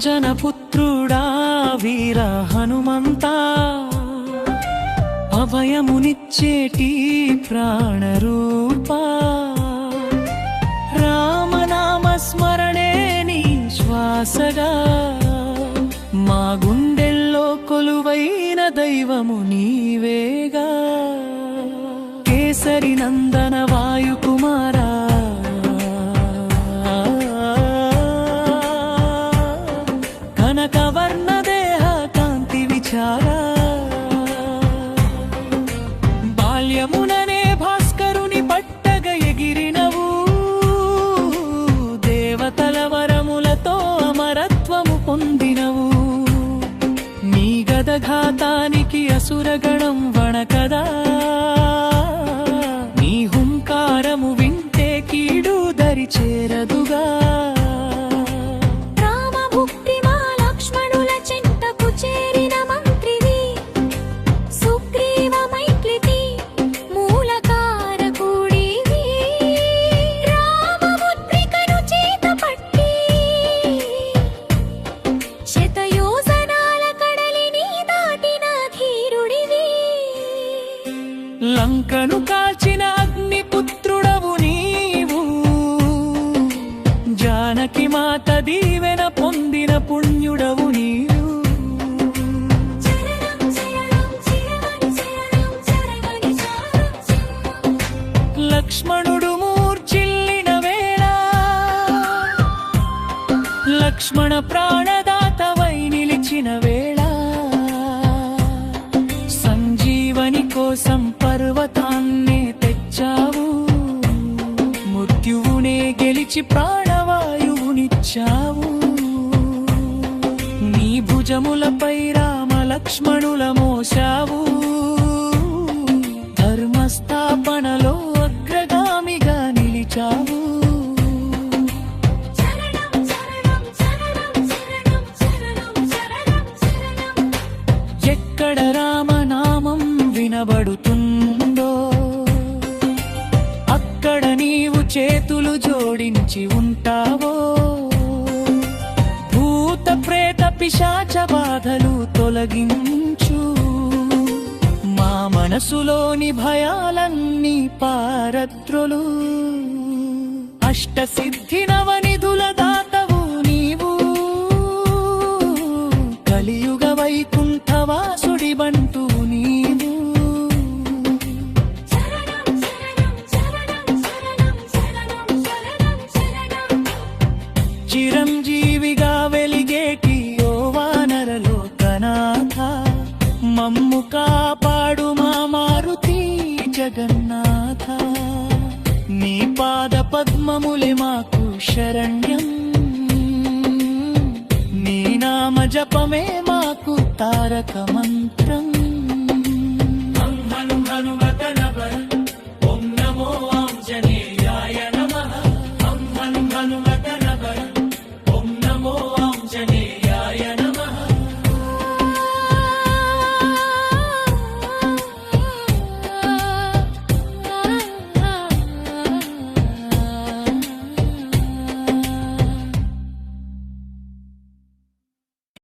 అంజనపుత్రుడా వీర హనుమంతా, అభయమునిచ్చేటి ప్రాణరూపా, రామనామ స్మరణే నీ శ్వాసగా, మా గుండెల్లో కొలువైన దైవము నీవేగా. కేసరి నందన వాయుకుమారా, కనకవర్ణ దేహ కాంతి విచారా, బాల్యముననే భాస్కరుని పట్టగ ఎగిరినవు, దేవతల వరములతో అమరత్వము పొందినవు. నీ గదఘాతానికి అసురగణం వణకదా, నీ హుంకారము వింటే కీడు దరి చేరదుగా. లంకను కాల్చిన అగ్నిపుత్రుడవు నీవు, జానకి మాత దీవెన పొందిన పుణ్యుడవు నీవు. లక్ష్మణుడు మూర్ఛిల్లిన వేళ, లక్ష్మణ ప్రాణదాతవై నిలిచిన వేళ, సంజీవని కోసం పర్వతాన్నే తెచ్చావు, మృత్యువునే గెలిచి ప్రాణవాయువునిచ్చావు. నీ భుజములపై రామ లక్ష్మణుల మోసావు, ధర్మస్థాపనలో అగ్రగామిగా నిలిచావు. ఎక్కడ రామనామం వినబడుతుందో, అక్కడ నీవు చేతులు జోడించి ఉంటావో. భూత ప్రేత పిశాచ బాధలు తొలగించు, మా మనసులోని భయాలన్నీ పారద్రోలు. అష్టసిద్ధి నవనిధుల దాతవు నీవు, కలియుగ వైకుంఠవాసుడి బంటూ నీవు. చిరంజీవిగా వెలిగేటి ఓ వానరలోకనాథ, మమ్ము కాపాడు మా మారుతి జగన్నాథ. నీ పాద పద్మములే మాకు శరణ్యం, నీ నామ జపమే మాకు తారక మంత్రం.